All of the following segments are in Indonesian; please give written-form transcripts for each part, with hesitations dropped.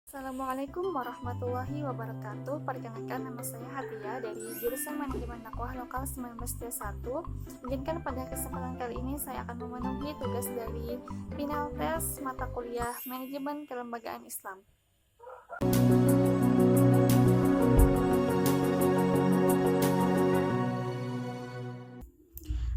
Assalamualaikum warahmatullahi wabarakatuh. Perkenalkan, nama saya Hatia dari jurusan Manajemen Dakwah Lokal 1931. Izinkan pada kesempatan kali ini saya akan memenuhi tugas dari final tes mata kuliah Manajemen Kelembagaan Islam.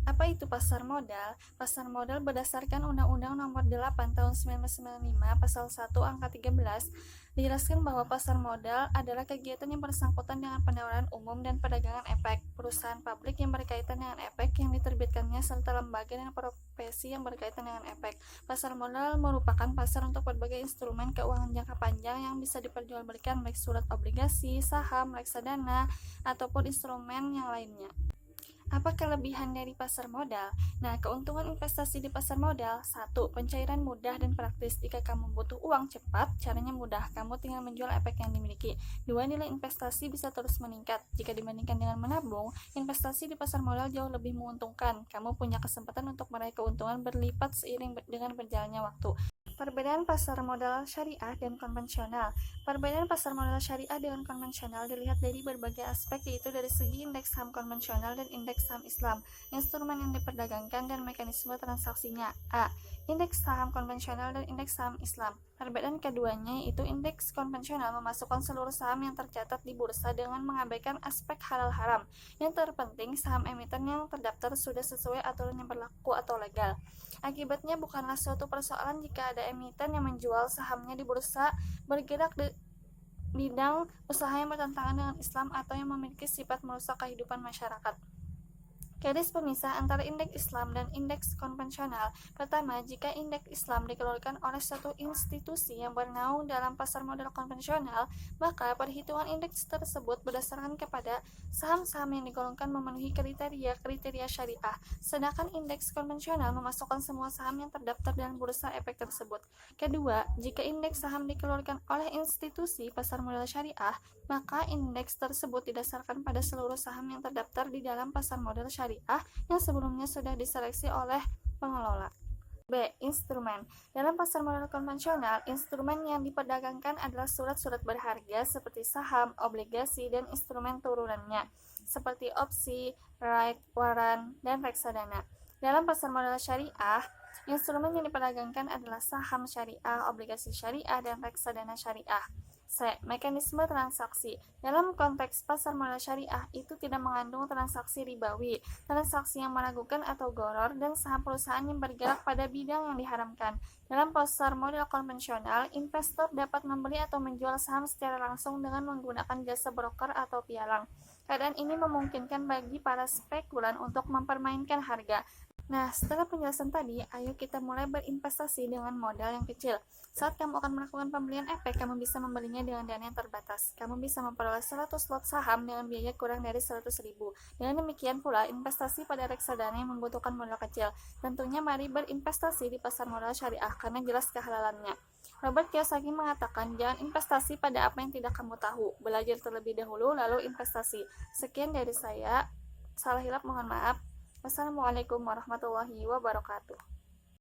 Apa itu pasar modal? Pasar modal berdasarkan Undang-Undang Nomor 8 Tahun 1995 Pasal 1 Angka 13 dijelaskan bahwa pasar modal adalah kegiatan yang bersangkutan dengan penawaran umum dan perdagangan efek perusahaan publik yang berkaitan dengan efek yang diterbitkannya serta lembaga dan profesi yang berkaitan dengan efek. Pasar modal merupakan pasar untuk berbagai instrumen keuangan jangka panjang yang bisa diperjualbelikan baik surat obligasi, saham, reksadana, ataupun instrumen yang lainnya. Apa kelebihan dari pasar modal? Nah, keuntungan investasi di pasar modal: 1. Pencairan mudah dan praktis. Jika kamu butuh uang cepat, caranya mudah. Kamu tinggal menjual efek yang dimiliki. 2. Nilai investasi bisa terus meningkat. Jika dibandingkan dengan menabung, investasi di pasar modal jauh lebih menguntungkan. Kamu punya kesempatan untuk meraih keuntungan berlipat seiring dengan berjalannya waktu. Perbedaan pasar modal syariah dan konvensional. Perbedaan pasar modal syariah dengan konvensional dilihat dari berbagai aspek, yaitu dari segi indeks saham konvensional dan indeks saham Islam, instrumen yang diperdagangkan, dan mekanisme transaksinya. A. Indeks saham konvensional dan indeks saham Islam. Perbedaan keduanya yaitu indeks konvensional memasukkan seluruh saham yang tercatat di bursa dengan mengabaikan aspek halal haram. Yang terpenting, saham emiten yang terdaftar sudah sesuai aturan yang berlaku atau legal. Akibatnya bukanlah suatu persoalan jika ada emiten yang menjual sahamnya di bursa bergerak di bidang usaha yang bertentangan dengan Islam atau yang memiliki sifat merusak kehidupan masyarakat. Garis pemisah antara indeks Islam dan indeks konvensional. Pertama, jika indeks Islam dikeluarkan oleh suatu institusi yang bernaung dalam pasar modal konvensional, maka perhitungan indeks tersebut berdasarkan kepada saham-saham yang digolongkan memenuhi kriteria syariah. Sedangkan indeks konvensional memasukkan semua saham yang terdaftar dalam bursa efek tersebut. Kedua, jika indeks saham dikeluarkan oleh institusi pasar modal syariah, maka indeks tersebut didasarkan pada seluruh saham yang terdaftar di dalam pasar modal syariah yang sebelumnya sudah diseleksi oleh pengelola. B. Instrumen. Dalam pasar modal konvensional, instrumen yang diperdagangkan adalah surat-surat berharga seperti saham, obligasi, dan instrumen turunannya seperti opsi, right, warrant, dan reksadana. Dalam pasar modal syariah, instrumen yang diperdagangkan adalah saham syariah, obligasi syariah, dan reksadana syariah. C. Mekanisme transaksi. Dalam konteks pasar modal syariah, itu tidak mengandung transaksi ribawi, transaksi yang meragukan atau gharar, dan saham perusahaan yang bergerak pada bidang yang diharamkan. Dalam pasar modal konvensional, investor dapat membeli atau menjual saham secara langsung dengan menggunakan jasa broker atau pialang. Keadaan ini memungkinkan bagi para spekulan untuk mempermainkan harga. Nah, setelah penjelasan tadi, ayo kita mulai berinvestasi dengan modal yang kecil. Saat kamu akan melakukan pembelian efek, kamu bisa membelinya dengan dana yang terbatas. Kamu bisa memperoleh 100 lot saham dengan biaya kurang dari 100.000. Dengan demikian pula, investasi pada reksadana yang membutuhkan modal kecil. Tentunya mari berinvestasi di pasar modal syariah karena jelas kehalalannya. Robert Kiyosaki mengatakan, jangan investasi pada apa yang tidak kamu tahu. Belajar terlebih dahulu, lalu investasi. Sekian dari saya. Salah hilap mohon maaf. Wassalamualaikum warahmatullahi wabarakatuh.